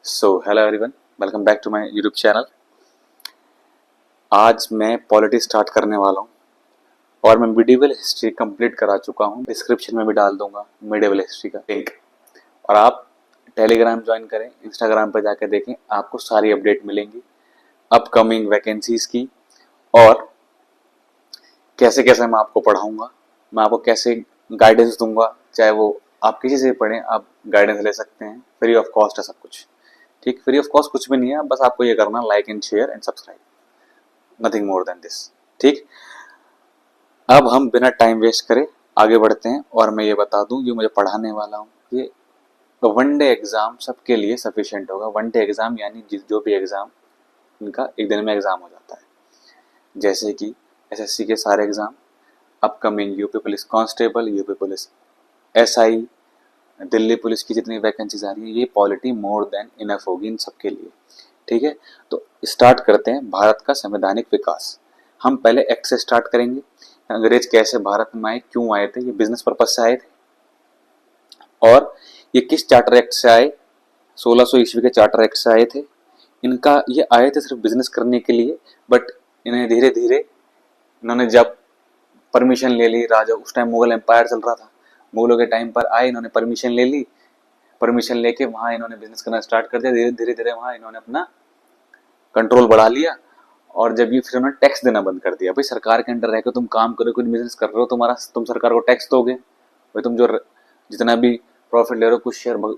Hello everyone, welcome back to my YouTube channel. आज मैं polity start करने वाला हूँ और मैं मिडिवल हिस्ट्री कंप्लीट करा चुका हूँ। डिस्क्रिप्शन में भी डाल दूंगा मिडिवल हिस्ट्री का लिंक। और आप टेलीग्राम ज्वाइन करें, इंस्टाग्राम पर जाकर देखें, आपको सारी अपडेट मिलेंगी अपकमिंग वैकेंसीज की। और कैसे कैसे मैं आपको पढ़ाऊँगा, मैं आपको कैसे गाइडेंस दूंगा, चाहे वो आप किसी से पढ़ें, आप गाइडेंस ले सकते हैं। फ्री ऑफ कॉस्ट है सब कुछ, ठीक। फ्री ऑफ कॉस्ट कुछ भी नहीं है, बस आपको ये करना, like and share and subscribe, nothing more than this, ठीक। अब हम बिना टाइम वेस्ट करे आगे बढ़ते हैं। और मैं ये बता दूं, जो मुझे पढ़ाने वाला हूँ ये वन डे एग्जाम सबके लिए सफिशिएंट होगा। वन डे एग्जाम यानी जो भी एग्जाम इनका एक दिन में एग्जाम हो जाता है, जैसे कि एसएससी के सारे exam, upcoming UP police constable, UP police SI, Delhi police की जितनी वैकेंसीज आ रही है, ये पॉलिटी मोर देन इनफ होगी इन सबके लिए, ठीक है। तो स्टार्ट करते हैं। भारत का संवैधानिक विकास, हम पहले एक्ट से स्टार्ट करेंगे। अंग्रेज कैसे भारत में आए, क्यों आए थे, ये बिजनेस पर्पज से आए थे, और ये किस चार्टर एक्ट से आए, 1600 ईस्वी के चार्टर एक्ट से आए थे। इनका ये आए थे सिर्फ बिजनेस करने के लिए, बट इन्हें धीरे धीरे इन्होंने जब परमिशन ले ली, राजा उस टाइम मुगल एम्पायर चल रहा था, मुगलों के टाइम पर आए, इन्होंने परमिशन ले ली, परमिशन लेके वहां इन्होंने बिजनेस करना स्टार्ट कर दिया। धीरे धीरे धीरे वहां इन्होंने अपना कंट्रोल बढ़ा लिया। और जब ये फिर उन्होंने टैक्स देना बंद कर दिया, भाई सरकार के अंडर रहकर तुम काम करो, कोई बिजनेस कर रहे हो, तुम सरकार को टैक्स दोगे, भाई तुम जो जितना भी प्रॉफिट ले रहे हो कुछ शेयर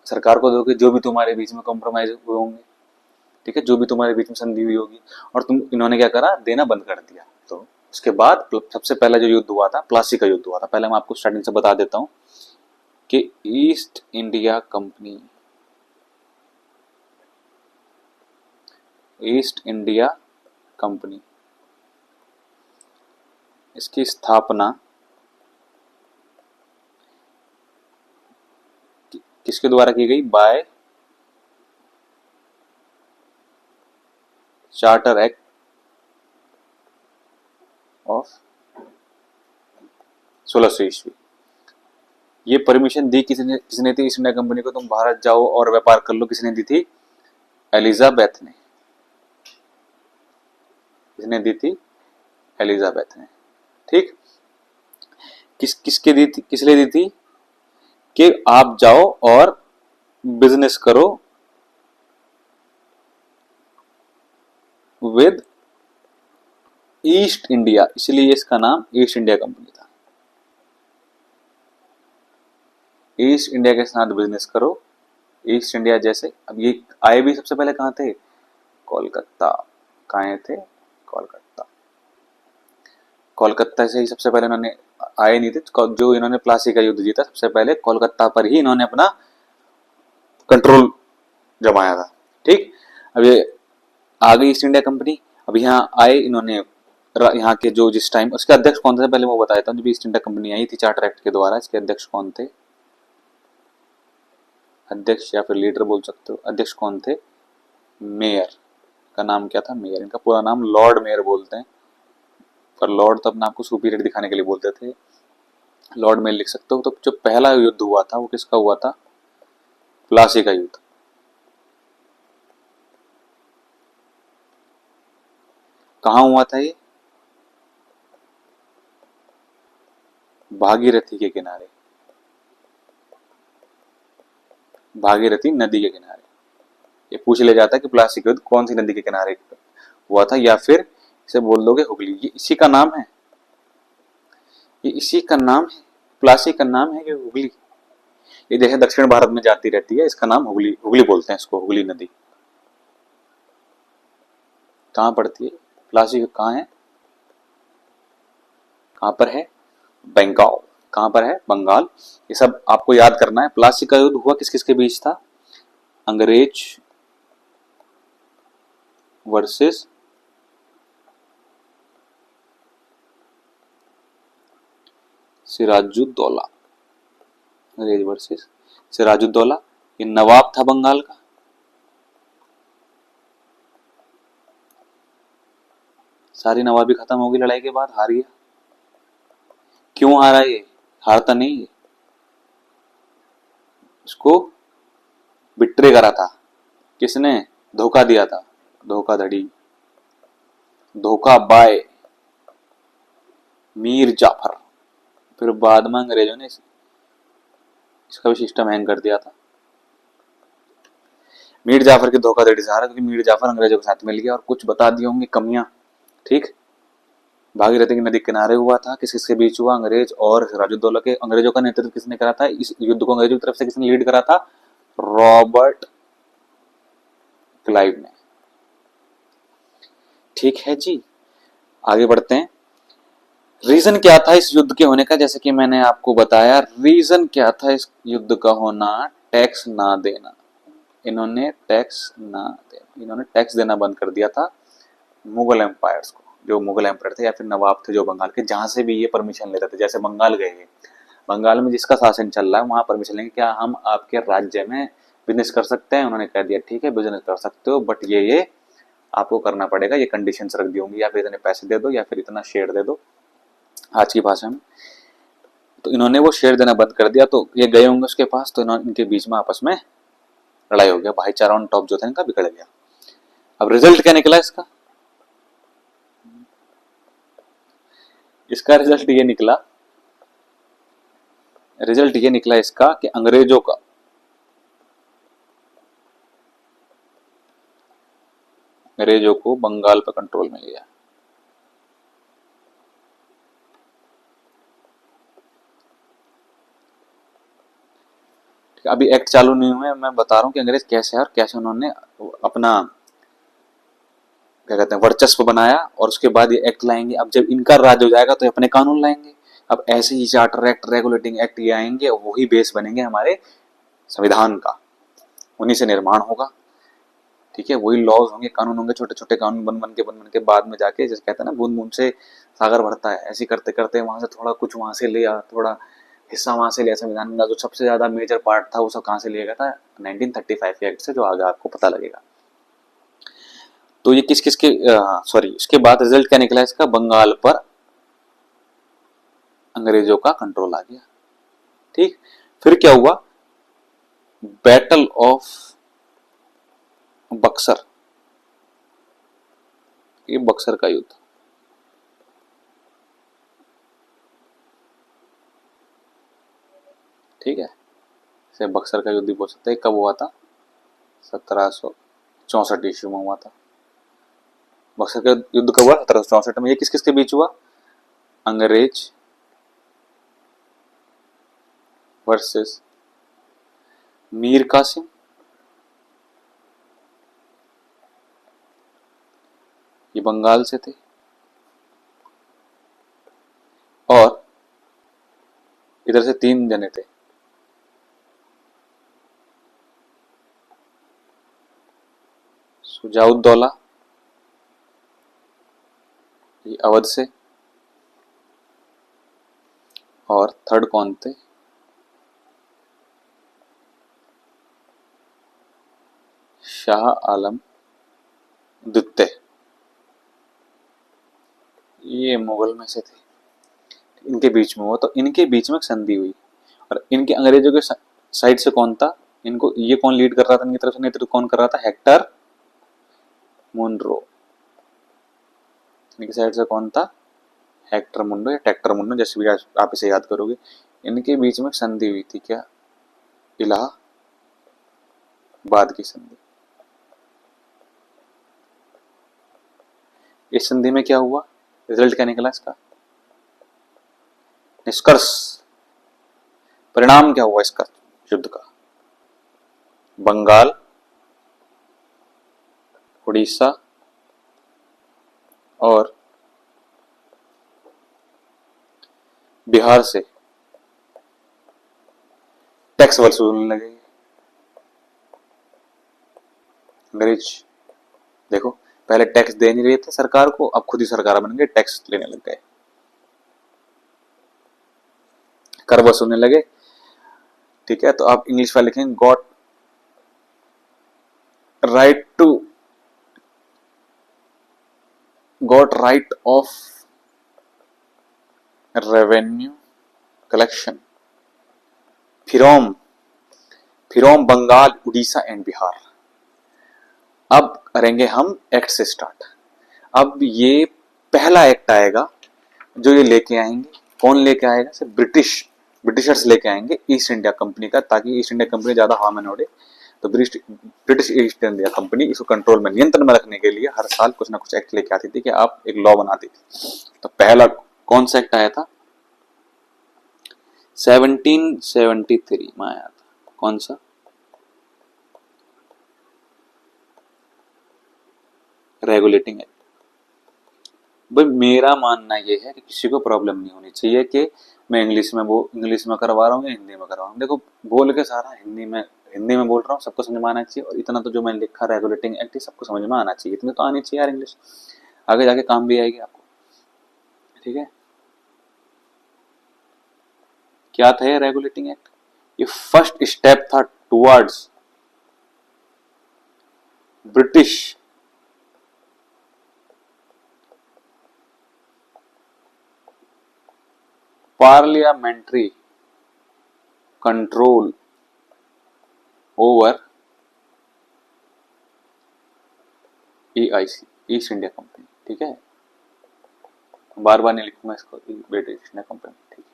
सरकार को दोगे, जो भी तुम्हारे बीच में कॉम्प्रोमाइज हुए होंगे, ठीक है, जो भी तुम्हारे बीच में संधि हुई होगी। और इन्होंने क्या करा, देना बंद कर दिया। तो उसके बाद सबसे पहला जो युद्ध हुआ था, प्लासी का युद्ध हुआ था। पहले मैं आपको स्टार्टिंग से बता देता हूँ कि east India company, east India company, इसकी स्थापना किसके द्वारा की गई, बाय चार्टर एक्ट ऑफ 1600 ईस्वी। ये परमिशन दी किसने थी ईस्ट इंडिया कंपनी को, तुम भारत जाओ और व्यापार कर लो, किसने दी थी, एलिजाबेथ ने। किसने दी थी, एलिजाबेथ ने, ठीक। किसके दी थी, किस लिए दी थी, कि आप जाओ और बिजनेस करो विद ईस्ट इंडिया, इसलिए इसका नाम ईस्ट इंडिया कंपनी था। ईस्ट इंडिया के साथ बिजनेस करो, ईस्ट इंडिया जैसे। अब ये आए भी सबसे पहले कहाँ थे, कोलकाता। कहाँ थे, कोलकाता। कोलकाता से ही सबसे पहले इन्होंने, आए नहीं थे, जो इन्होंने प्लासी का युद्ध जीता सबसे पहले कोलकाता पर ही इन्होंने अपना कंट्रोल जमाया था, ठीक। अब ये आ गई ईस्ट इंडिया कंपनी। अब यहाँ आए इन्होंने, यहाँ के जो जिस टाइम उसके अध्यक्ष कौन थे, पहले मैं वो बताता हूँ। जब ईस्ट इंडिया कंपनी आई थी चार्टर एक्ट के द्वारा, इसके अध्यक्ष कौन थे, अध्यक्ष या फिर लीडर बोल सकते हो। अध्यक्ष कौन थे, मेयर का नाम क्या था, मेयर। इनका पूरा नाम लॉर्ड मेयर बोलते हैं, पर लॉर्ड तो अपने आपको सुपीरियर दिखाने के लिए बोलते थे, लॉर्ड मेयर लिख सकते हो। तो जो पहला युद्ध हुआ था वो किसका हुआ था, प्लासी का युद्ध। कहाँ हुआ था ये, भागीरथी के किनारे, भागीरथी नदी के किनारे। ये पूछ लिया जाता है कि प्लासी का युद्ध कौन सी नदी के किनारे हुआ था, या फिर इसे बोल दोगे हुगली। ये इसी का नाम है, ये इसी का नाम है, प्लासी का नाम है कि हुगली। ये जैसे दक्षिण भारत में जाती रहती है, इसका नाम हुगली, हुगली बोलते हैं इसको, हुगली नदी। कहाँ पड़ती है प्लासी, कहाँ है, कहाँ पर है, बंगाल। कहाँ पर है, बंगाल। ये सब आपको याद करना है। प्लासी का युद्ध हुआ किस किस के बीच था, अंग्रेज वर्सेस सिराजुद्दौला, अंग्रेज वर्सेस सिराजुद्दौला। ये नवाब था बंगाल का। सारी नवाबी खत्म होगी लड़ाई के बाद, हार गया। क्यों हारा ये, हारता नहीं है, इसको बिट्रे करा था, किसने धोखा दिया था? धोखाधड़ी, धोखा बाय मीर जाफर। फिर बाद में अंग्रेजों ने इसका भी सिस्टम हैंग कर दिया था। मीर जाफर की धोखाधड़ी से हारा क्योंकि मीर जाफर अंग्रेजों के साथ मिल गया और कुछ बता दी होंगी कमियां। ठीक, भागीरथी की नदी किनारे हुआ था, किस किसके बीच हुआ? अंग्रेज और सिराजुद्दौला के। अंग्रेजों का नेतृत्व किसने करा था? इस युद्ध को अंग्रेजों की तरफ से किसने लीड करा था? रॉबर्ट क्लाइव ने। ठीक है जी, आगे बढ़ते हैं। रीजन क्या था इस युद्ध के होने का? जैसे कि मैंने आपको बताया, रीजन क्या था इस युद्ध का होना? टैक्स ना देना। इन्होंने टैक्स देना बंद कर दिया था मुगल एम्पायर्स को, जो मुगल एम्पायर थे या फिर नवाब थे जो बंगाल के, जहां से भी ये परमिशन लेते थे। जैसे बंगाल गए, बंगाल में जिसका शासन चल रहा है वहां परमिशन लेंगे, क्या हम आपके राज्य में बिजनेस कर सकते हैं? उन्होंने कह दिया ठीक है बिजनेस कर सकते हो, बट ये आपको करना पड़ेगा, ये कंडीशंस रख दी होंगी, या फिर इतने पैसे दे दो या फिर इतना शेयर दे दो आज की भाषा में। तो इन्होंने वो शेयर देना बंद कर दिया, तो ये गए होंगे उसके पास, तो इनके बीच में आपस में लड़ाई हो गया, भाईचारा ऑन टॉप जो था इनका बिगड़ गया। अब रिजल्ट क्या निकला इसका? इसका रिजल्ट ये निकला इसका कि अंग्रेजों को बंगाल पर कंट्रोल मिल गया। अभी एक्ट चालू नहीं हुए, मैं बता रहा हूं कि अंग्रेज कैसे है और कैसे उन्होंने अपना क्या कहते हैं वर्चस्व बनाया, और उसके बाद ये एक्ट लाएंगे। अब जब इनका राज हो जाएगा तो अपने कानून लाएंगे। अब ऐसे ही चार्टर एक्ट, रेगुलेटिंग एक्ट ये आएंगे और वही बेस बनेंगे हमारे संविधान का, उन्हीं से निर्माण होगा। ठीक है, वही लॉज होंगे, कानून होंगे, छोटे छोटे कानून बन के बाद में जाके, जैसे कहते हैं ना बूंद बूंद से सागर भरता है, ऐसे करते करते वहां से थोड़ा कुछ वहां से लिया, थोड़ा हिस्सा वहां से लिया। संविधान का जो सबसे ज्यादा मेजर पार्ट था वो सब कहां से लिया गया था? 1935 के एक्ट से, जो आगे आपको पता लगेगा। तो ये किस किस के सॉरी, इसके बाद रिजल्ट क्या निकला इसका? बंगाल पर अंग्रेजों का कंट्रोल आ गया। ठीक, फिर क्या हुआ? बैटल ऑफ बक्सर, ये बक्सर का युद्ध। ठीक है, इसे बक्सर का युद्ध भी बोल सकते हैं। कब हुआ था? 1764 ईस्वी में हुआ था। बक्सर का युद्ध कब हुआ? 1764 में। ये किस किस के बीच हुआ? अंग्रेज वर्सेस मीर कासिम, ये बंगाल से थे, और इधर से 3 जने थे, सुजाउद्दौला, ये अवध से, और थर्ड कौन थे? शाह आलम द्वितीय, ये मुगल में से थे। इनके बीच में हुआ, तो इनके बीच में संधि हुई, और इनके अंग्रेजों के साइड से कौन था? इनको ये कौन लीड कर रहा था? इनकी तरफ से नेतृत्व कौन कर रहा था? Hector Munro. इनकी साइड से कौन था? हेक्टर मुंडो या टेक्टर मुंडो, जैसे भी आप इसे याद करोगे। इनके बीच में संधि हुई थी, क्या? इलाहाबाद की संधि। इस संधि में क्या हुआ? रिजल्ट क्या निकला इसका? निष्कर्ष, परिणाम क्या हुआ इसका युद्ध का? बंगाल, उड़ीसा और बिहार से टैक्स वसूलने लगे अंग्रेज। देखो, पहले टैक्स दे नहीं रहे थे सरकार को, अब खुद ही सरकार बन गए, टैक्स लेने लग गए, कर वसूलने लगे। ठीक है, तो आप इंग्लिश में लिखेंगे got right of revenue collection from Bengal, Orissa and Bihar. अब करेंगे हम एक्ट से स्टार्ट। अब ये पहला एक्ट आएगा जो ये लेके आएंगे। कौन लेके आएगा? सिर्फ ब्रिटिशर्स लेके आएंगे ईस्ट इंडिया कंपनी का, ताकि ईस्ट इंडिया कंपनी ज्यादा हवा में न उड़े। तो ब्रिटिश ईस्ट इंडिया कंपनी इसको कंट्रोल में, नियंत्रण में रखने के लिए हर साल कुछ ना कुछ एक्ट लेके आती थी कि आप एक लॉ बनाती थी। तो पहला कौन सा एक्ट आया था? 1773 में आया था। कौन सा? Regulating act. भाई मेरा मानना यह है कि किसी को प्रॉब्लम नहीं होनी चाहिए कि मैं इंग्लिश में करवा रहा हूँ या हिंदी में करवा रहा हूँ। देखो बोल के सारा हिंदी में बोल रहा हूँ, सबको समझ में आना चाहिए। और इतना तो जो मैंने लिखा रेगुलेटिंग एक्ट सबको समझ में आना चाहिए, इतनी तो आनी चाहिए यार इंग्लिश, आगे जाके काम भी आएगी आपको। ठीक है, क्या था ये रेगुलेटिंग एक्ट? ये फर्स्ट स्टेप था towards British parliamentary control over EIC, east India company. ठीक है, बार बार नहीं लिखूंगा इसको, ब्रिटिश इंडिया कंपनी। ठीक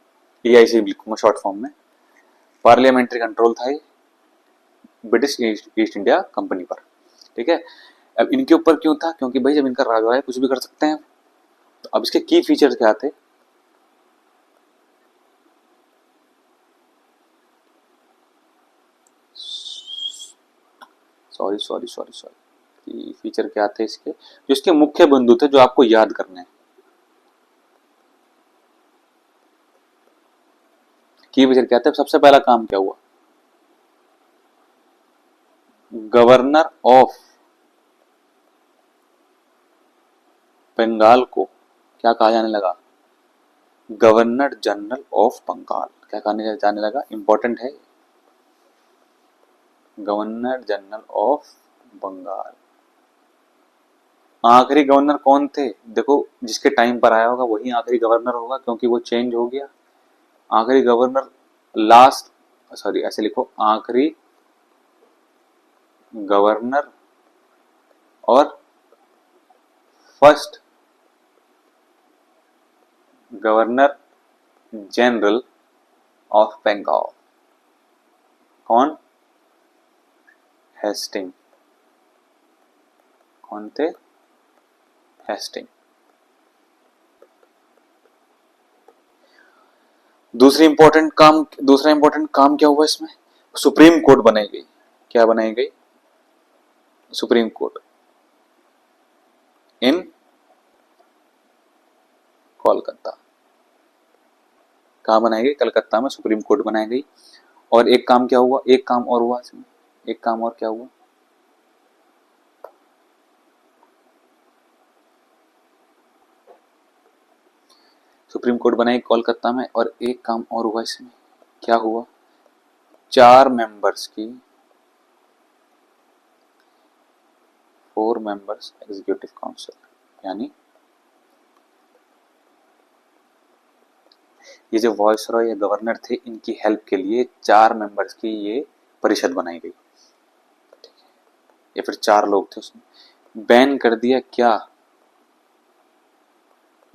है, EIC लिखूंगा शॉर्ट फॉर्म में। पार्लियामेंट्री कंट्रोल था ये ब्रिटिश ईस्ट इंडिया कंपनी पर। ठीक है, अब इनके ऊपर क्यों था? क्योंकि भाई जब इनका राज है कुछ भी कर सकते हैं। तो अब इसके की फीचर्स क्या थे? सॉरी, फीचर क्या थे इसके? जो इसके मुख्य बिंदु थे जो आपको याद करने हैं। की फीचर क्या थे? सबसे पहला काम क्या हुआ? गवर्नर ऑफ बंगाल को क्या कहा जाने लगा? Governor general of Bengal. क्या कहने जाने लगा? इंपॉर्टेंट है, गवर्नर जनरल ऑफ बंगाल। आखिरी गवर्नर कौन थे? देखो जिसके टाइम पर आया होगा वही आखिरी गवर्नर होगा, क्योंकि वो चेंज हो गया। आखिरी गवर्नर लास्ट, सॉरी ऐसे लिखो, आखिरी गवर्नर और first governor general of Bengal. कौन? हेस्टिंग। कौन थे? हेस्टिंग। दूसरा इंपॉर्टेंट काम क्या हुआ इसमें? सुप्रीम कोर्ट बनाई गई। क्या बनाई गई? सुप्रीम कोर्ट इन कोलकाता। कहाँ बनाई गई? कलकत्ता में सुप्रीम कोर्ट बनाई गई। और एक काम क्या हुआ? एक काम और हुआ इसमें, एक काम और क्या हुआ? सुप्रीम कोर्ट बनाई कोलकाता में, और एक काम और हुआ इसमें। क्या हुआ? 4 मेंबर्स की 4 मेंबर्स एग्जीक्यूटिव काउंसिल, यानी ये जो वायसरॉय या गवर्नर थे इनकी हेल्प के लिए 4 मेंबर्स की ये परिषद बनाई गई। या फिर 4 लोग थे उसमें। बैन कर दिया क्या?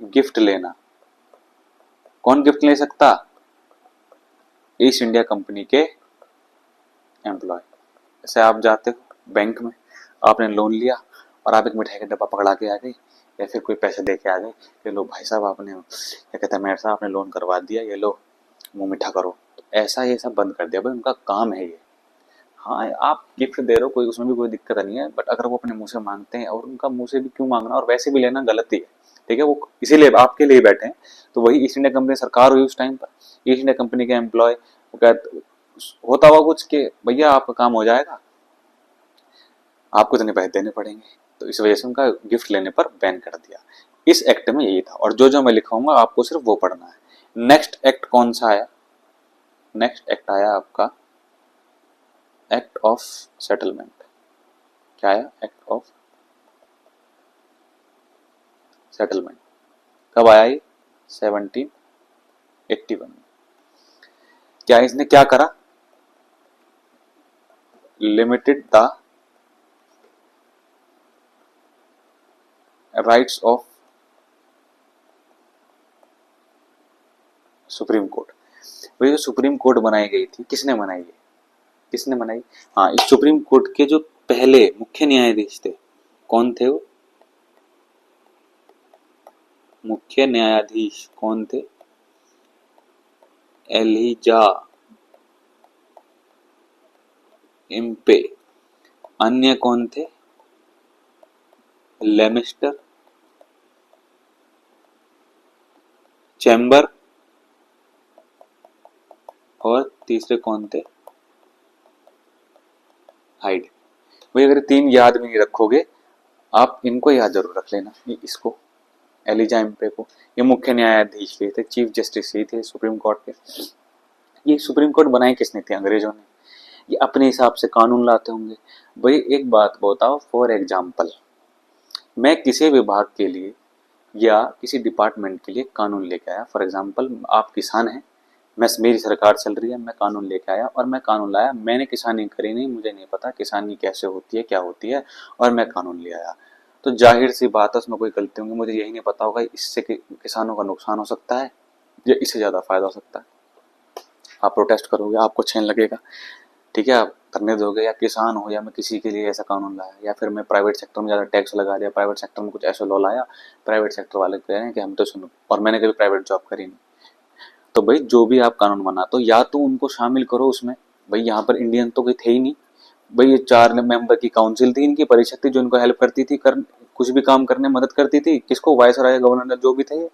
गिफ्ट लेना। कौन गिफ्ट ले सकता? ईस्ट इंडिया कंपनी के एम्प्लॉय। जैसे आप जाते हो बैंक में, आपने लोन लिया और आप एक मिठाई का डब्बा पकड़ा के आ गए, या फिर कोई पैसे दे के आ गए, ये लो भाई साहब आपने, क्या कहते हैं, मेरे साहब आपने लोन करवा दिया, ये लो मुंह मीठा करो। तो ऐसा ये सब बंद कर दिया भाई, उनका काम है ये। हाँ आप गिफ्ट दे रहे हो, कोई उसमें भी कोई दिक्कत नहीं है, बट अगर वो अपने मुंह से मांगते हैं, और उनका मुंह से भी क्यों मांगना, और वैसे भी लेना गलत ही है। ठीक है, वो इसीलिए आपके लिए बैठे हैं। तो वही ईस्ट इंडिया कंपनी सरकार हुई उस टाइम पर, ईस्ट इंडिया कंपनी के एम्प्लॉय होता हुआ कुछ के भैया आपका काम हो जाएगा, आपको इतने पैसे देने पड़ेंगे। तो इस वजह से उनका गिफ्ट लेने पर बैन कर दिया। इस एक्ट में यही था, और जो जो मैं लिखाऊंगा आपको सिर्फ वो पढ़ना है। नेक्स्ट एक्ट कौन सा आया? नेक्स्ट एक्ट आया आपका एक्ट ऑफ सेटलमेंट। क्या आया? Act of settlement. कब आया ये? 1781 में। क्या इसने क्या करा? Limited the rights of supreme court. वो जो सुप्रीम कोर्ट बनाई गई थी, किसने बनाई है, किसने बनाई? हाँ, इस सुप्रीम कोर्ट के जो पहले मुख्य न्यायाधीश थे, कौन थे वो? मुख्य न्यायाधीश कौन थे? Elijah Impey. अन्य कौन थे? लेमिस्टर, चैम्बर, और तीसरे कौन थे? हाइड। भाई अगर तीन याद भी नहीं रखोगे, आप इनको याद जरूर रख लेना, इसको, एलिजा इम्पे को। ये मुख्य न्यायाधीश ये थे, चीफ जस्टिस ये थे सुप्रीम कोर्ट के। ये सुप्रीम कोर्ट बनाए किसने थे? अंग्रेजों ने। ये अपने हिसाब से कानून लाते होंगे। भाई एक बात बताओ, फॉर एग्जाम्पल मैं किसी विभाग के लिए या किसी डिपार्टमेंट के लिए कानून लेके आया, फॉर एग्जाम्पल आप किसान हैं, मेरी सरकार चल रही है, मैं कानून लेके आया और मैं कानून लाया, मैंने किसानी करी नहीं, मुझे नहीं पता किसानी कैसे होती है, क्या होती है, और मैं कानून ले आया, तो जाहिर सी बात है उसमें कोई गलती होंगी, मुझे यही नहीं पता होगा इससे किसानों का नुकसान हो सकता है या इससे ज़्यादा फायदा हो सकता है। आप प्रोटेस्ट करोगे, आपको छेन लगेगा, ठीक है, आप करने दोगे, या किसान हो या मैं किसी के लिए ऐसा कानून लाया, या फिर मैं प्राइवेट सेक्टर में ज़्यादा टैक्स लगा दिया, प्राइवेट सेक्टर में कुछ ऐसा लॉ लाया, प्राइवेट सेक्टर वाले कह रहे हैं कि हम तो सुनो, और मैंने कभी प्राइवेट जॉब करी नहीं, तो भाई जो भी आप कानून बनाते हो या तो उनको शामिल करो उसमें। भाई यहाँ पर इंडियन तो कोई थे ही नहीं, भाई ये 4 मेंबर की काउंसिल थी, इनकी परिषद थी जो इनको हेल्प करती थी, कुछ भी काम करने में मदद करती थी, किसको? वायसराय, गवर्नर, जो भी थे,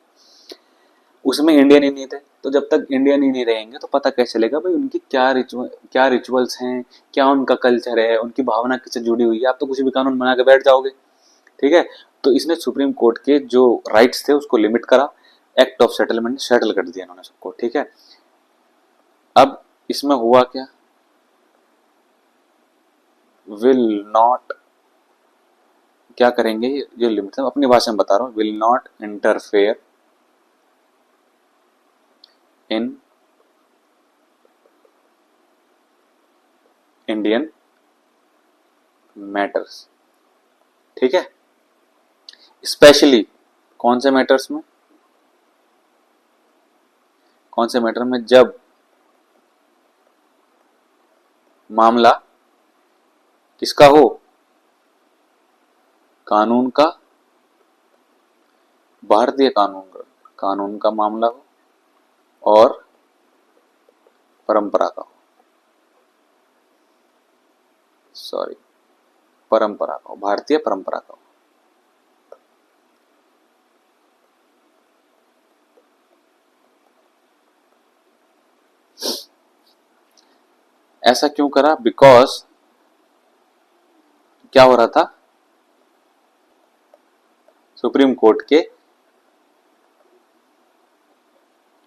उसमें इंडियन ही नहीं थे। तो जब तक इंडियन ही नहीं रहेंगे तो पता कैसे चलेगा भाई उनकी क्या रिचुअल्स हैं, क्या उनका कल्चर है, उनकी भावना किससे जुड़ी हुई है? आप तो कुछ भी कानून बना के बैठ जाओगे, ठीक है। तो इसने सुप्रीम कोर्ट के जो राइट्स थे उसको लिमिट करा, एक्ट ऑफ सेटलमेंट सेटल कर दिया इन्होंने सबको, ठीक है। अब इसमें हुआ क्या? विल नॉट, क्या करेंगे, जो लिमिट है अपनी भाषा में बता रहा हूँ, will not interfere in Indian matters, ठीक है। स्पेशली कौन से मैटर्स में? कौन से मैटर में? जब मामला किसका हो? कानून का, भारतीय कानून का मामला हो और परंपरा का हो, सॉरी, परंपरा का हो, भारतीय परंपरा का हो। ऐसा क्यों करा? बिकॉज क्या हो रहा था, सुप्रीम कोर्ट के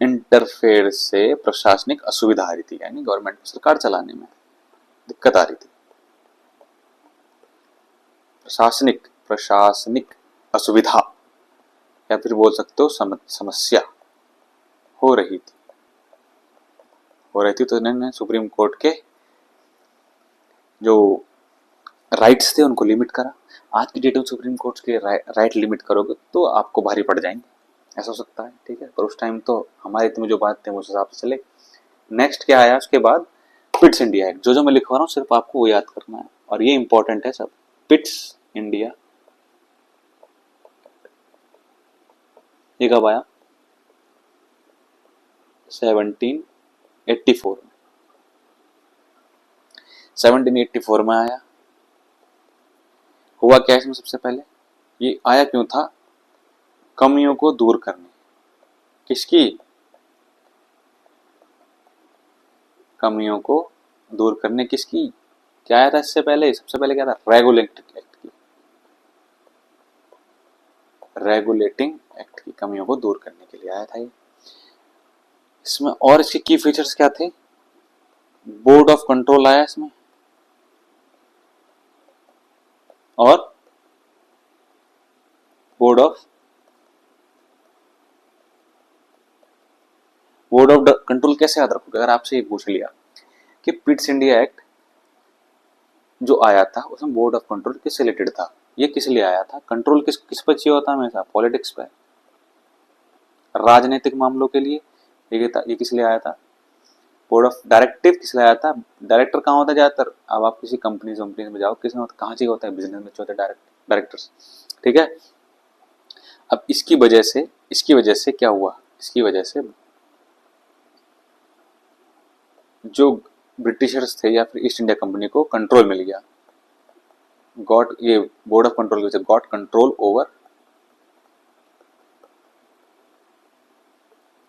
इंटरफेयर से प्रशासनिक असुविधा आ रही थी, यानी गवर्नमेंट को सरकार चलाने में दिक्कत आ रही थी। प्रशासनिक असुविधा, या फिर बोल सकते हो समस्या हो रही थी, तो इन्होंने सुप्रीम कोर्ट के जो राइट्स थे उनको लिमिट करा। आज की डेट में सुप्रीम कोर्ट के राइट लिमिट करोगे तो आपको भारी पड़ जाएंगे, ऐसा हो सकता है, ठीक है। पर उस टाइम तो हमारे इतने जो बात थे उस हिसाब से चले। नेक्स्ट क्या आया उसके बाद? Pitt's India act. जो मैं लिखवा रहा हूँ सिर्फ आपको वो याद करना है, और ये इंपॉर्टेंट है सब। पिट्स इंडिया, ये कब आया? 1784 में, 1784 में आया। हुआ क्या इसमें? सबसे पहले ये आया क्यों था? कमियों को दूर करने। किसकी? कमियों को दूर करने किसकी? क्या आया था इससे पहले? सबसे पहले क्या था? रेगुलेटिंग एक्ट की, रेगुलेटिंग एक्ट की कमियों को दूर करने के लिए आया था ये। इसमें और इसके की फीचर्स क्या थे? बोर्ड ऑफ कंट्रोल आया इसमें, और बोर्ड ऑफ कंट्रोल कैसे याद रखोगे? अगर आपसे ये पूछ लिया कि पिट्स इंडिया एक्ट जो आया था उसमें बोर्ड ऑफ कंट्रोल किससे रिलेटेड था, ये किस लिए आया था, कंट्रोल किस किस पर चाहिए होता है हमेशा, पॉलिटिक्स पे, राजनीतिक मामलों के लिए। ये किस लिए आया था, बोर्ड ऑफ डायरेक्टिव किस लिए आया था, डायरेक्टर कहाँ होता है ज्यादातर, अब आप किसी कंपनी में जाओ, किस में कहाँ चाहिए होता है, बिजनेस में होता है डायरेक्टर्स, ठीक है। अब इसकी वजह से क्या हुआ, इसकी वजह से जो ब्रिटिशर्स थे या फिर ईस्ट इंडिया कंपनी को कंट्रोल मिल गया, गॉट ये बोर्ड ऑफ कंट्रोल की वजह से got control over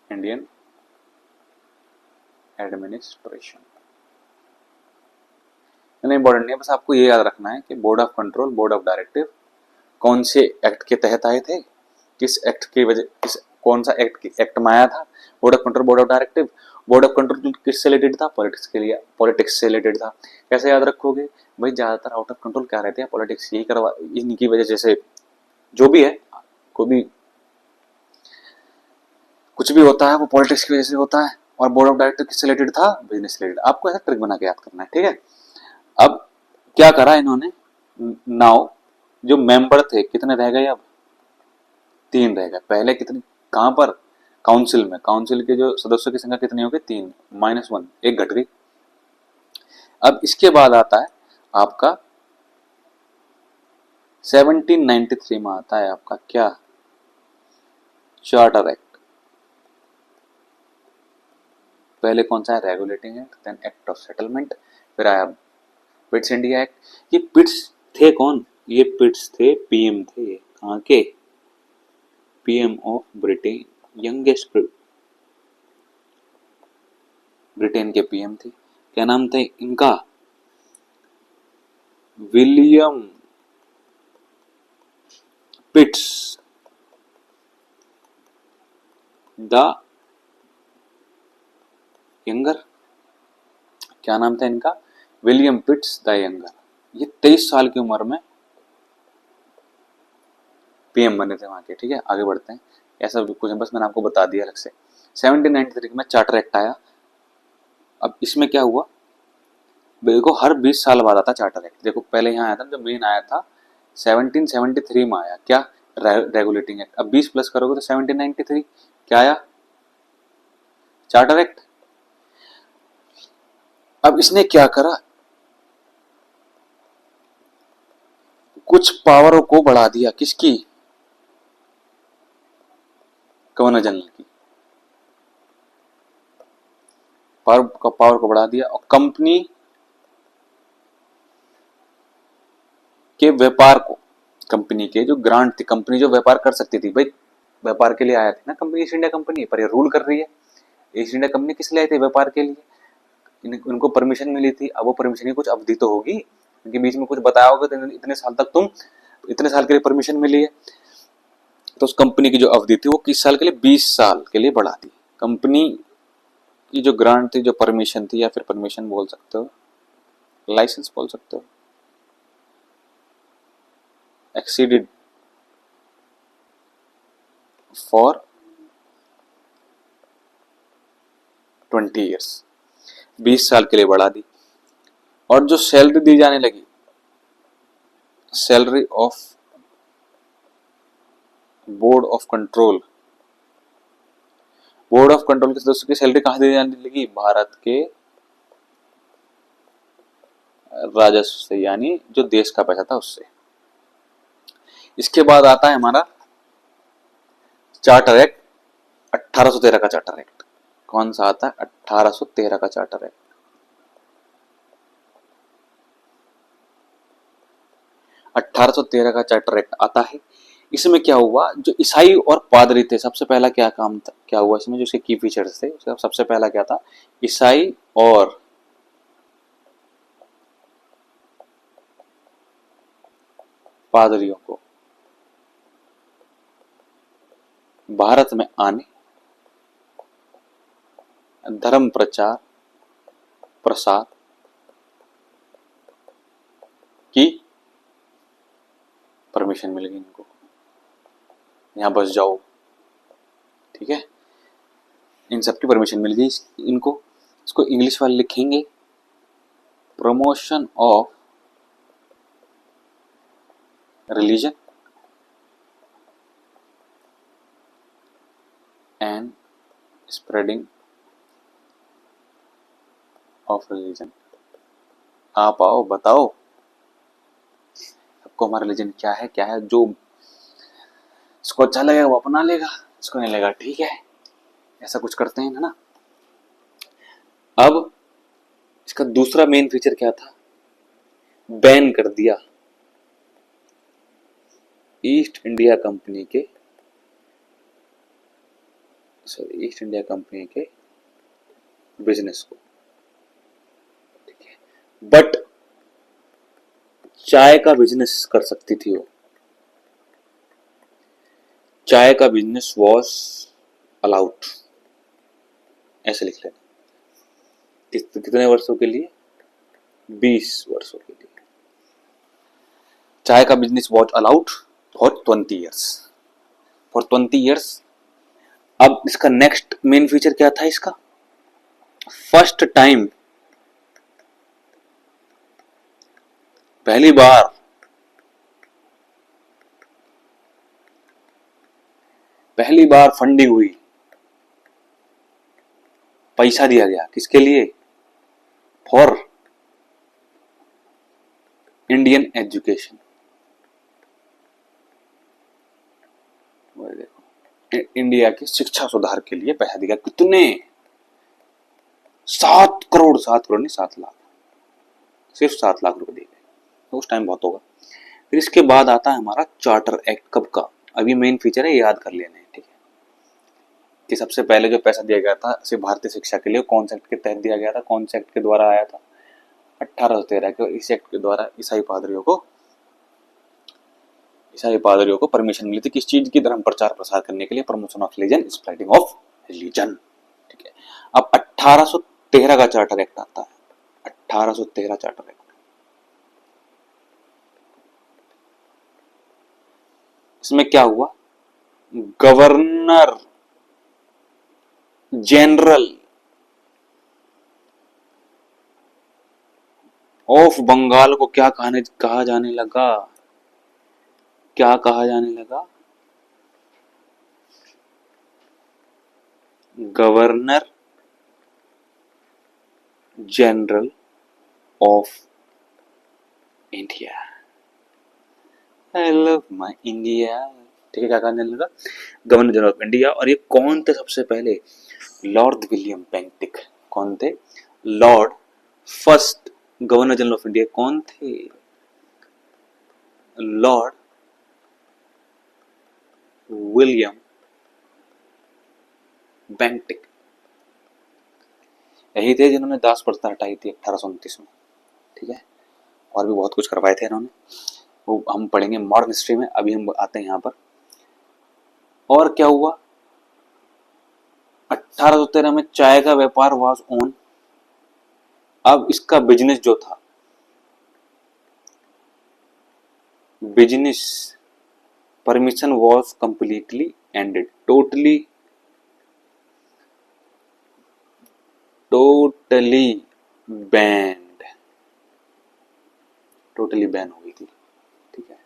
Indian administration. Important नहीं है, बस आपको ये याद रखना है कि board of control, board of directive कौन से एक्ट के तहत आए थे, किस एक्ट की वजह, किस कौन सा एक्ट में आया था, board of control, board of directive. Board of control किससे रिलेटेड था, पॉलिटिक्स के लिए, पॉलिटिक्स से रिलेटेड था। कैसे याद रखोगे भाई, ज्यादातर आउट ऑफ कंट्रोल क्या रहते हैं, पॉलिटिक्स, यही करवा, इनकी वजह जैसे जो भी है, कोई भी कुछ भी होता है वो पॉलिटिक्स की वजह से होता है। और बोर्ड ऑफ डायरेक्टर किससे रिलेटेड था, बिजनेस रिलेटेड। आपको ऐसा ट्रिक बना के याद करना है, ठीक है। अब क्या करा इन्होंने, नाउ जो मेंबर थे कितने रह गए, अब 3 रह गए। पहले कितने, कहां पर, काउंसिल में, काउंसिल के जो सदस्यों की संख्या कितनी हो गई, 3 -1, एक घट गई। अब इसके बाद आता है आपका 1793 में आता है आपका क्या, चार्टर एक्ट। पहले कौन सा है, regulating act, then act of settlement, फिर आया पिट्स इंडिया एक्ट। ये पिट्स थे कौन, ये पिट्स थे पीएम थे, ये कहाँ के, PM of Britain, youngest Britain के पीएम थे। क्या नाम था इनका, विलियम पिट्स द यंगर। क्या नाम था इनका, विलियम पिट्स द यंगर। ये 23 साल की उम्र में पीएम बने थे वहां के, ठीक है। आगे बढ़ते हैं, ऐसा कुछ बस मैंने आपको बता दिया अलग से। 1793 में चार्टर एक्ट आया। अब इसमें क्या हुआ, देखो हर 20 साल बाद आता चार्टर एक्ट। देखो पहले यहाँ आया था, जो मेन आया था 1773 में आया क्या, रेगुलेटिंग एक्ट। अब 20 प्लस करोगे तो 1793 क्या आया, चार्टर एक्ट। अब इसने क्या करा, कुछ पावरों को बढ़ा दिया, किसकी, गवर्नर जनरल की पावर को बढ़ा दिया। और कंपनी के व्यापार को, कंपनी के जो ग्रांट थी, कंपनी जो व्यापार कर सकती थी, भाई व्यापार के लिए आया था ना कंपनी, ईस्ट इंडिया कंपनी, पर ये रूल कर रही है। ईस्ट इंडिया कंपनी किस लिए आई थी, व्यापार के लिए, उनको परमिशन मिली थी। अब वो परमिशन की कुछ अवधि तो होगी, उनके बीच में कुछ बताया होगा तो इतने साल तक तुम, इतने साल के लिए परमिशन मिली है। तो उस कंपनी की जो अवधि थी वो किस साल के लिए, 20 साल के लिए बढ़ा दी। कंपनी की जो ग्रांट थी, जो परमिशन थी, या फिर परमिशन बोल सकते हो, लाइसेंस बोल सकते हो, एक्सीडेड फॉर 20 ईयर्स, 20 साल के लिए बढ़ा दी। और जो सैलरी दी जाने लगी, salary of board of control, board of control के सदस्यों की सैलरी कहां दी जाने लगी, भारत के राजस्व से, यानी जो देश का पैसा था उससे। इसके बाद आता है हमारा चार्टर एक्ट, 1813 का चार्टर एक्ट। कौन सा आता है, 1813 का चार्टर एक्ट। 1813 का चार्टर एक्ट आता है। इसमें क्या हुआ, जो ईसाई और पादरी थे, सबसे पहला क्या काम था, क्या हुआ इसमें, जो इसके की फीचर्स थे, सबसे पहला क्या था, ईसाई और पादरियों को भारत में आने, धर्म प्रचार प्रसार की परमिशन मिल गई इनको, यहां बस जाओ, ठीक है। इन सबकी परमिशन मिल गई इनको। इसको इंग्लिश वाले लिखेंगे, promotion of religion and spreading of religion. आप आओ बताओ आपको हमारा रिलीजन क्या है, जो इसको अच्छा लगेगा वो अपना लेगा, इसको नहीं लेगा ठीक है, ऐसा कुछ करते हैं ना। अब इसका दूसरा मेन फीचर क्या था, बैन कर दिया ईस्ट इंडिया कंपनी के बिजनेस को, ठीक है। बट चाय का बिजनेस कर सकती थी वो, चाय का बिजनेस वॉज अलाउड, ऐसे लिख लेना। कितने वर्षों के लिए, 20 वर्षों के लिए चाय का business was allowed for 20 years, for 20 years. अब इसका नेक्स्ट मेन फीचर क्या था इसका, फर्स्ट टाइम, पहली बार फंडिंग हुई, पैसा दिया गया किसके लिए, फॉर इंडियन एजुकेशन। देखो इंडिया की शिक्षा सुधार के लिए पैसा दिया, कितने, 7 करोड़ नहीं 7 लाख, सिर्फ 7 लाख रुपए दिए गए, तो उस टाइम बहुत होगा। फिर इसके बाद आता है हमारा चार्टर एक्ट, कब का, अभी मेन फीचर है याद कर लेने, ठीक है, कि सबसे पहले जो पैसा दिया गया था सिर्फ भारतीय शिक्षा के लिए, कौन से एक्ट के तहत दिया गया था, कौन से एक्ट के द्वारा आया था, 1813 के। इस एक्ट के द्वारा ईसाई पादरियों को परमिशन मिली थी किस चीज की, धर्म प्रचार प्रसार करने के लिए, promotion of religion, spreading of religion, ठीक है। अब 1813 का चार्टर एक्ट आता है, 1813 चार्टर एक्ट। इसमें क्या हुआ, गवर्नर जनरल ऑफ बंगाल को क्या कहा जाने लगा, governor general of India. I love my India, ठीक है, क्या कहने लगा, गवर्नर जनरल ऑफ इंडिया। और ये कौन थे सबसे पहले, लॉर्ड विलियम बेंटिक। कौन थे, Lord first governor general of India कौन थे, लॉर्ड विलियम बेंटिक। यही थे जिन्होंने दास प्रथा हटाई थी 1829 में, ठीक है। और भी बहुत कुछ करवाए थे इन्होंने, वो हम पढ़ेंगे मॉडर्न हिस्ट्री में। अभी हम आते हैं यहाँ पर, और क्या हुआ, 1813 में चाय का व्यापार वाज ऑन। अब इसका बिजनेस जो था, business permission was completely ended, totally band, totally ban हो गई थी, ठीक है।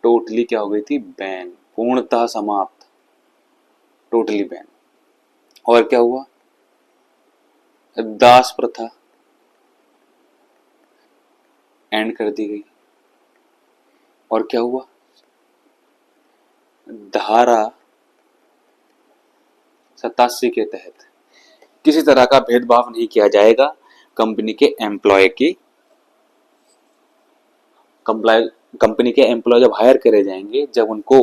टोटली क्या हो गई थी, बैन, पूर्णतः समाप्त, टोटली बैन। और क्या हुआ, दास प्रथा एंड कर दी गई। और क्या हुआ, धारा 87 के तहत किसी तरह का भेदभाव नहीं किया जाएगा, कंपनी के एम्प्लॉय जब हायर करे जाएंगे, जब उनको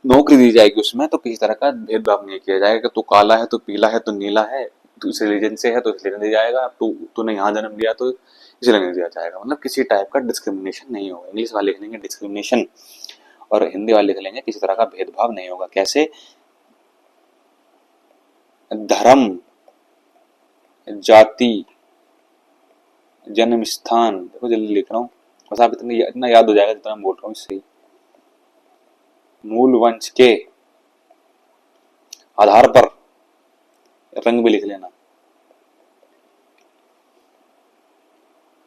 नौकरी दी जाएगी उसमें, तो किसी तरह का भेदभाव नहीं किया जाएगा, तू काला है, तू पीला है, तू नीला है, तू इस रिलीजन से है तो इसलिए नहीं दिया जाएगा, तूने यहाँ जन्म लिया तो इसलिए नहीं दिया जाएगा। मतलब किसी टाइप का डिस्क्रिमिनेशन नहीं होगा। इंग्लिश वाले लिख लेंगे डिस्क्रिमिनेशन, और हिंदी वाले लिख लेंगे किसी तरह का भेदभाव नहीं होगा। कैसे, धर्म, जाति, जन्म स्थान, देखो जल्दी लिख रहा हूँ, बस आप इतना याद हो जाएगा जितना मैं बोल रहा हूँ, इससे मूल वंश के आधार पर, रंग भी लिख लेना,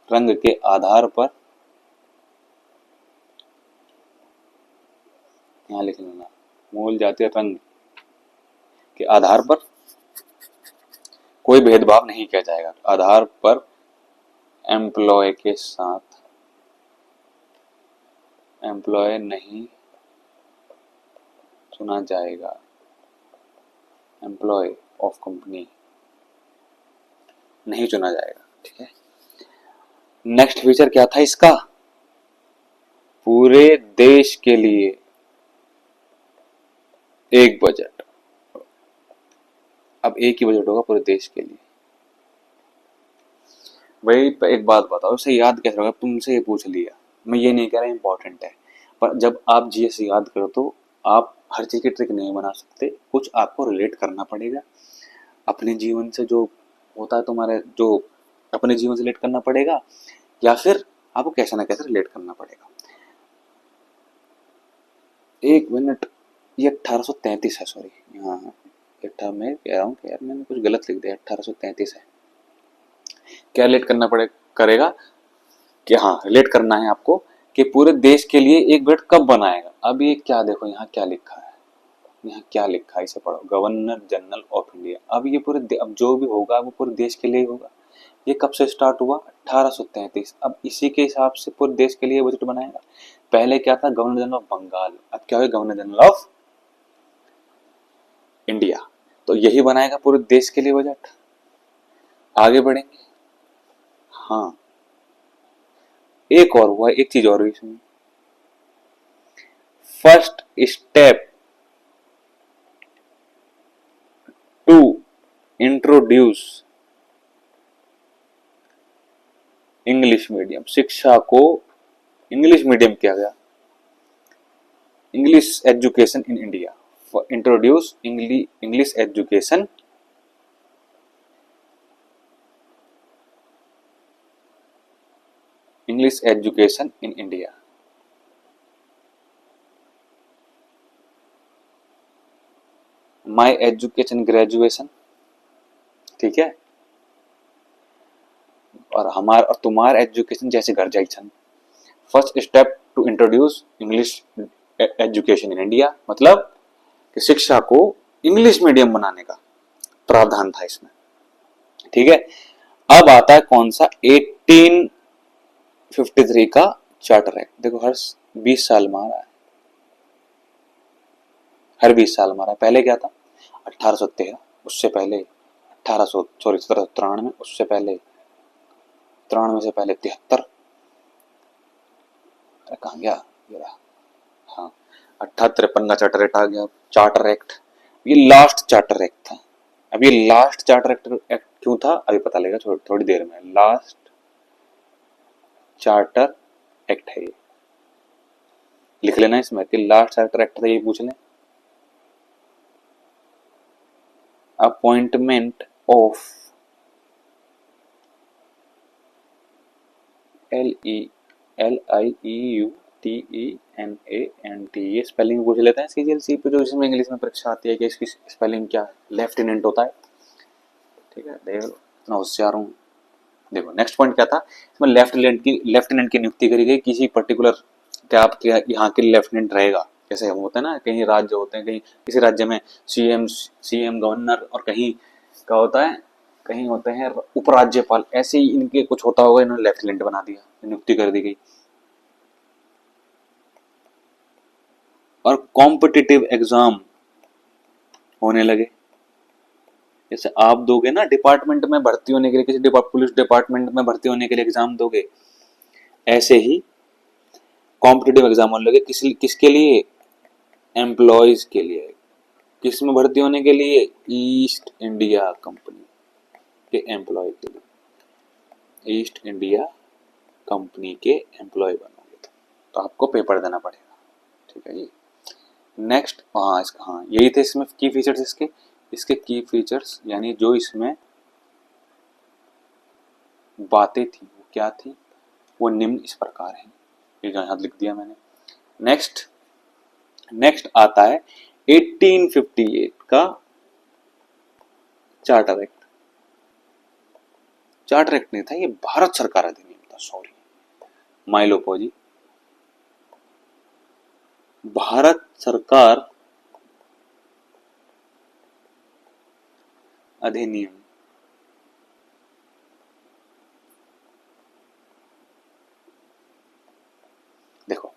रंग के आधार पर, यहाँ लिख लेना, मूल जातीय रंग के आधार पर कोई भेदभाव नहीं किया जाएगा। आधार पर एम्प्लॉय के साथ एम्प्लॉय नहीं चुना जाएगा। एम्प्लॉय ऑफ कंपनी नहीं चुना जाएगा। ठीक है। नेक्स्ट फीचर क्या था इसका? पूरे देश के लिए एक बजट। अब एक ही बजट होगा पूरे देश के लिए। भाई एक बात बताओ, इसे याद कैसे होगा? तुमसे ये पूछ लिया, मैं ये नहीं कह रहा इंपॉर्टेंट है, पर जब आप जीएस याद करो तो आप हर चीज की ट्रिक नहीं बना सकते, कुछ आपको रिलेट करना पड़ेगा अपने जीवन से, जो होता है तुम्हारे, जो अपने जीवन से रिलेट करना पड़ेगा, या फिर आपको कैसे ना कैसे रिलेट करना पड़ेगा। एक मिनट, ये 1833 है, सॉरी, हाँ मैं कह रहा हूँ कि यार मैंने कुछ गलत लिख दिया, 1833 है। क्या रिलेट करना पड़े करेगा कि हाँ रिलेट करना है आपको कि पूरे देश के लिए एक बजट कब बनाएगा। अब ये क्या, देखो यहाँ क्या लिखा है, यहाँ क्या लिखा है, इसे पढ़ो, गवर्नर जनरल ऑफ इंडिया। अब ये अब जो भी होगा वो पूरे देश के लिए होगा। ये कब से स्टार्ट हुआ? 1833। अब इसी के हिसाब से पूरे देश के लिए बजट बनाएगा। पहले क्या था? गवर्नर जनरल ऑफ बंगाल, अब क्या होगा? Governor general of India. तो यही बनाएगा पूरे देश के लिए बजट। आगे बढ़ेंगे। हाँ, एक और हुआ, एक चीज और हुई इसमें। First step to introduce English medium, शिक्षा को इंग्लिश मीडियम किया गया। English education in India, introduce English education in India. My education graduation, ठीक है, और हमारा और तुम्हारा एजुकेशन जैसे घर जाइछन। First step to introduce English education in India, मतलब कि शिक्षा को इंग्लिश मीडियम बनाने का प्रावधान था इसमें। ठीक है। अब आता है कौन सा? 1853 का चार्टर एक्ट। देखो हर 20 साल में आ रहा है, हर 20 साल में आ रहा है। पहले क्या था? 1813, उससे पहले 1793, उससे पहले 93 से पहले 73, कहाँ गया ये रहा, हाँ 1853 का चार्टर एक्ट आ गया। चार्टर एक्ट ये लास्ट चार्टर एक्ट था। अब ये लास्ट चार्टर एक्ट क्यों था अभी पता लगेगा थोड़ी देर में। लास्ट चार्टर एक्ट है ये, लिख लेना इसमें कि लास्ट चार्टर एक्ट था, ये पूछ लें। अपॉइंटमेंट ऑफ LELIEUTENANT, ये स्पेलिंग पूछ लेते हैं CGLC पे, जो इसमें इंग्लिश में परीक्षा आती है कि इसकी स्पेलिंग क्या है। लेफ्टिनेंट होता है। ठीक है, देख लो इतना होशियार हूँ। देखो नेक्स्ट पॉइंट क्या था इसमें? लेफ्टिनेंट की नियुक्ति करी गई किसी पर्टिकुलर, क्या आप यहाँ के लेफ्टिनेंट रहेगा। जैसे होता है ना, कहीं राज्य होते हैं, कहीं किसी राज्य में सीएम गवर्नर, और कहीं क्या होता है, कहीं होते हैं उपराज्यपाल। ऐसे ही इनके कुछ होता होगा, इन्होंने लेफ्टिनेंट बना दिया, नियुक्ति कर दी गई। और कॉम्पिटिटिव एग्जाम होने लगे। जैसे आप दोगे ना डिपार्टमेंट में भर्ती होने के लिए, किसी पुलिस डिपार्टमेंट में भर्ती होने के लिए एग्जाम दोगे, ऐसे ही कॉम्पिटिटिव एग्जाम होने लगे। किसके लिए? एम्प्लॉयज के लिए। किस में भर्ती होने के लिए? ईस्ट इंडिया कंपनी के एम्प्लॉय के लिए। ईस्ट इंडिया कंपनी के एम्प्लॉय बनोगे तो आपको पेपर देना पड़ेगा। ठीक है जी। नेक्स्ट, हाँ यही थे इसमें की फीचर्स। इसके की फीचर्स यानी जो इसमें बातें थी वो क्या थी, वो निम्न इस प्रकार है। ये यहाँ लिख दिया मैंने। नेक्स्ट आता है 1858 का चार्टर एक्ट। चार्टर एक्ट नहीं था, ये भारत सरकार अधिनियम था। था, सॉरी, माइलोपोजी। भारत सरकार अधिनियम, देखो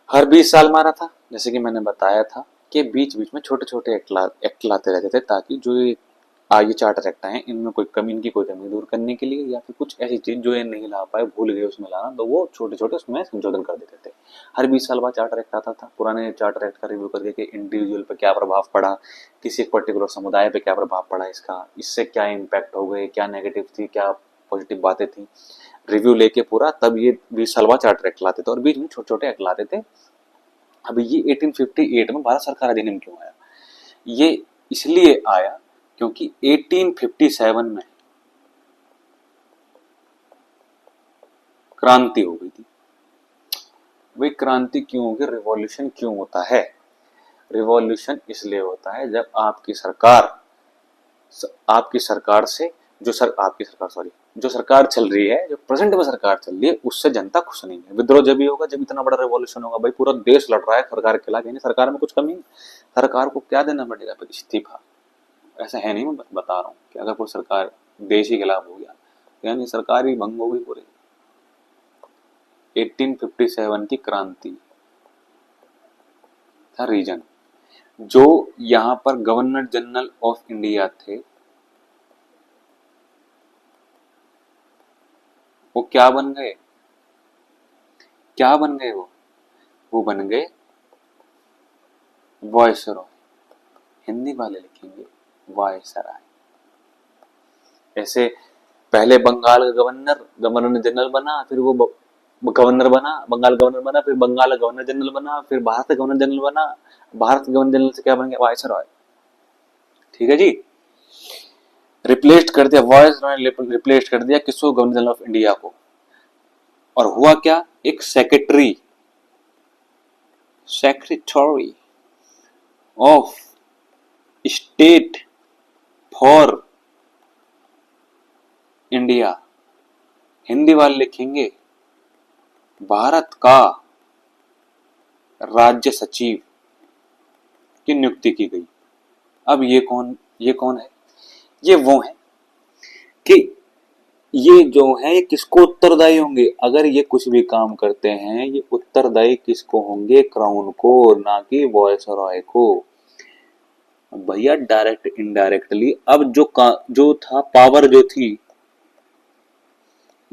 हर 20 साल मारा था, जैसे कि मैंने बताया था कि बीच बीच में छोटे छोटे एक्ट लाते रहते थे, ताकि जो ये चार्टर एक्ट आए इनमें कोई कमी, इनकी कोई कमी दूर करने के लिए, या फिर कुछ ऐसी चीज जो ये नहीं ला पाए, भूल गए उसमें लाना, तो वो छोटे छोटे उसमें संशोधन कर देते थे। हर 20 साल बाद चार्टर एक्ट आता था, पुराने चार्टर एक्ट का रिव्यू करके कि इंडिविजुअल पे क्या प्रभाव पड़ा, किसी एक पर्टिकुलर समुदाय पे क्या प्रभाव पड़ा इसका, इससे क्या इम्पैक्ट हो गए, क्या नेगेटिव थी, क्या पॉजिटिव बातें थी, रिव्यू लेके पूरा, तब ये 20 साल बाद चार्टर एक्ट लाते थे, और बीच में छोटे छोटे एक्ट लाते थे। अभी ये 1858 में भारत सरकार अधिनियम क्यों आया? ये इसलिए आया क्योंकि 1857 में क्रांति हो गई थी। वही क्रांति क्यों होगी, रिवॉल्यूशन क्यों होता है? रिवॉल्यूशन इसलिए होता है जब आपकी सरकार से जो सरकार चल रही है, जो प्रेजेंट में सरकार चल रही है, उससे जनता खुश नहीं है। विद्रोह जब भी होगा जब इतना बड़ा रिवॉल्यूशन होगा, भाई पूरा देश लड़ रहा है सरकार के खिलाफ, यानी सरकार में कुछ कमी है, सरकार को क्या देना पड़ेगा, फिर इस्तीफा। ऐसा है नहीं, मैं बता रहा हूँ कि अगर कोई सरकार देश ही खिलाफ हो गया, यानी सरकार ही भंग हो गई पूरी। 1857 की क्रांति था रीजन। जो यहाँ पर गवर्नर जनरल ऑफ इंडिया थे, वो क्या बन गए? वो बन गए वायसरॉय। हिंदी वाले लिखेंगे वायसराय। ऐसे पहले बंगाल का गवर्नर जनरल बना, फिर वो गवर्नर बना, बंगाल गवर्नर बना, फिर बंगाल का गवर्नर जनरल बना, फिर भारत का गवर्नर जनरल बना, भारत के गवर्नर जनरल से क्या बन गया? वायसरॉय। ठीक है जी। रिप्लेस कर दिया, वायसरॉय रिप्लेस कर दिया किसको? गवर्नर जनरल ऑफ इंडिया को। और हुआ क्या? एक secretary of state for India, Hindi वाले लिखेंगे भारत का राज्य सचिव की नियुक्ति की गई। अब ये कौन है? ये वो है कि ये जो है किसको उत्तरदायी होंगे? अगर ये कुछ भी काम करते हैं, ये उत्तरदायी किसको होंगे? क्राउन को, ना कि वायसरॉय को। भैया डायरेक्ट इनडायरेक्टली अब जो था पावर,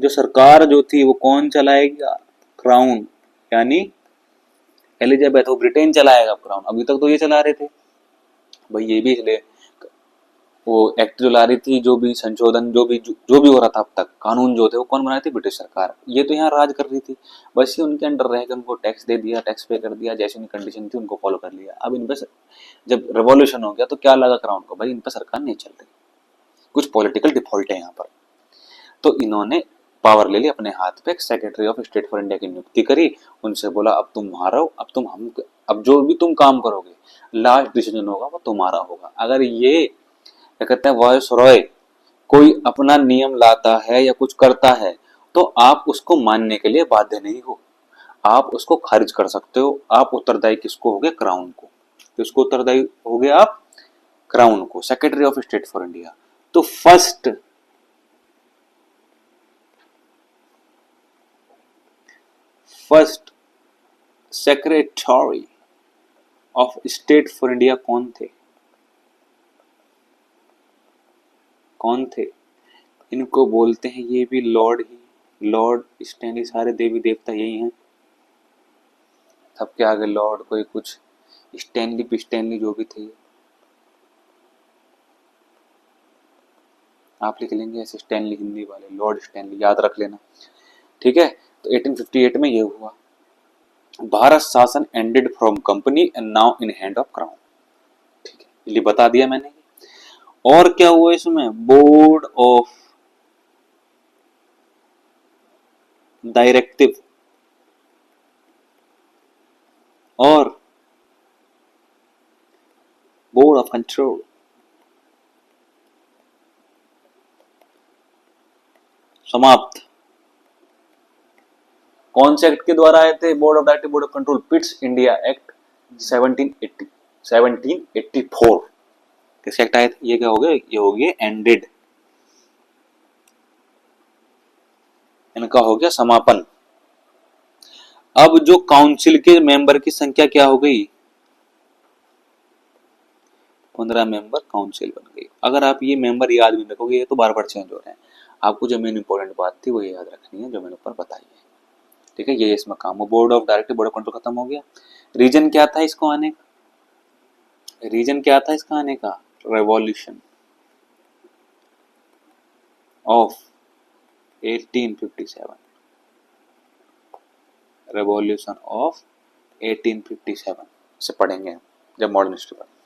जो सरकार जो थी, वो कौन चलाएगा? क्राउन, यानी एलिजाबेथ, वो ब्रिटेन चलाएगा क्राउन। अभी तक तो ये चला रहे थे भाई। ये भी इसलिए वो एक्ट जो ला रही थी, जो भी संशोधन, जो भी हो रहा था अब तक, कानून जो थे वो कौन बनाई थी? ब्रिटिश सरकार। ये तो यहाँ राज कर रही थी, बस ये उनके अंडर रह के उनको टैक्स दे दिया, टैक्स पे कर दिया, जैसी उनकी कंडीशन थी उनको फॉलो कर लिया। अब इन पे जब रेवोल्यूशन हो गया तो क्या लगा क्राउन को? भाई इन पर सरकार नहीं चल रही, कुछ पॉलिटिकल डिफॉल्ट है यहाँ पर। तो इन्होंने पावर ले ली अपने हाथ पे, secretary of state for India की नियुक्ति करी। उनसे बोला अब तुम हारो, अब जो भी तुम काम करोगे, लास्ट डिसीजन होगा वो तुम्हारा होगा। अगर ये क्या कहते हैं, वायसरॉय कोई अपना नियम लाता है या कुछ करता है, तो आप उसको मानने के लिए बाध्य नहीं हो, आप उसको खारिज कर सकते हो। आप उत्तरदायी किसको होगे? क्राउन को। किसको उत्तरदायी होगे आप? क्राउन को, secretary of state for India. तो first secretary of state for India कौन थे? इनको बोलते हैं, ये भी लॉर्ड स्टैनली, सारे देवी देवता यही हैं। सबके आगे लॉर्ड, कोई कुछ, स्टैनली जो भी थे, आप लिख लेंगे ऐसे स्टैनली, हिंदी वाले लॉर्ड स्टैनली याद रख लेना। ठीक है। तो 1858 में ये हुआ। भारत शासन ended from company and now in hand of crown. ठीक है, ये बता दिया मैंने। और क्या हुआ इसमें? बोर्ड ऑफ डायरेक्टिव और बोर्ड ऑफ कंट्रोल समाप्त। कौन से एक्ट के द्वारा आए थे? Board of director board of control, Pitt's India act 1780 1784। किस एक्ट आए थे? ये क्या हो गए? ये हो गए एंडेड, इनका हो गया समापन। अब जो काउंसिल के मेंबर की संख्या क्या हो गई? 15 मेंबर काउंसिल बन गई। अगर आप ये मेंबर याद भी रखोगे, ये तो बार बार चेंज हो रहे हैं, आपको जो मेन इंपॉर्टेंट बात थी वो ये याद रखनी है जो मैंने ऊपर बताई है। ठीक है, ये इसमें काम हो। Board of director board of control खत्म हो गया। रीजन क्या था इसको आने का? रीजन क्या था इसका आने का? रेवोल्यूशन ऑफ 1857, रेवोल्यूशन ऑफ 1857 से पढ़ेंगे हम जब मॉडर्न हिस्ट्री पढ़ेंगे।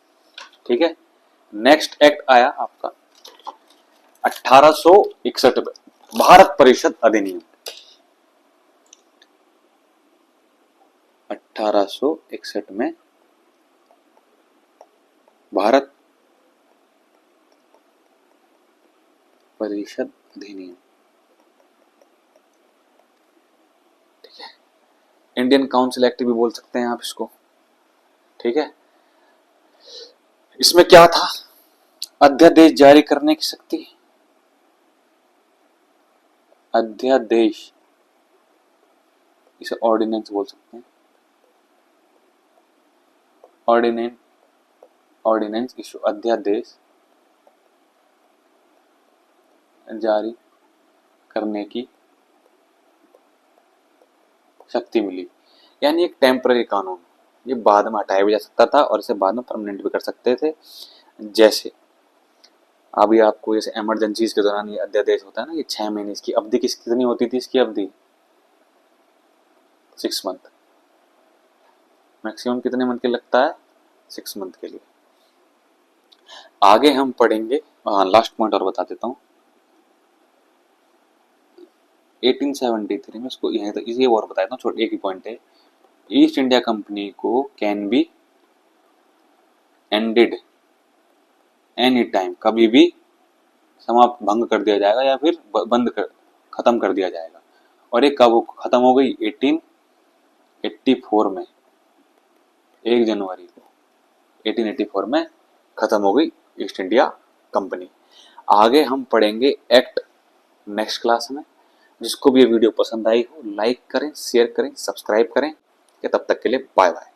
ठीक है, नेक्स्ट एक्ट आया आपका 1861 में, भारत परिषद अधिनियम। 1861 में भारत परिषद अधिनियम। ठीक है, इंडियन काउंसिल एक्ट भी बोल सकते हैं आप इसको। ठीक है, इसमें क्या था? अध्यादेश जारी करने की शक्ति, अध्यादेश, इसे ऑर्डिनेंस बोल सकते हैं, ऑर्डिनेंस इशू, अध्यादेश जारी करने की शक्ति मिली। यानी एक टेम्पररी कानून, ये बाद में हटाया भी जा सकता था और इसे बाद में परमानेंट भी कर सकते थे। जैसे अभी आपको जैसे इमरजेंसीज के दौरान ये अध्यादेश होता है ना, ये 6 महीने इसकी अवधि कितनी होती थी? इसकी अवधि 6 मंथ। मैक्सिमम कितने मंथ के लगता है? 6 मंथ के लिए। आगे हम पढ़ेंगे, लास्ट पॉइंट और बता देता हूँ, 1873 में इसको यहीं तक, इसी और बताता हूँ, छोटा एक ही पॉइंट है। ईस्ट इंडिया कंपनी को can be ended any time, कभी भी समाप्त, भंग कर दिया जाएगा या फिर बंद कर, खत्म कर दिया जाएगा। और एक कब खत्म हो गई? 1884 में, 1 जनवरी को 1884 में खत्म हो गई ईस्ट इंडिया कंपनी। आगे हम पढ़ेंगे एक्ट नेक्स्ट क्लास में। जिसको भी ये वीडियो पसंद आई हो, लाइक करें, शेयर करें, सब्सक्राइब करें। तब तक के लिए बाय बाय।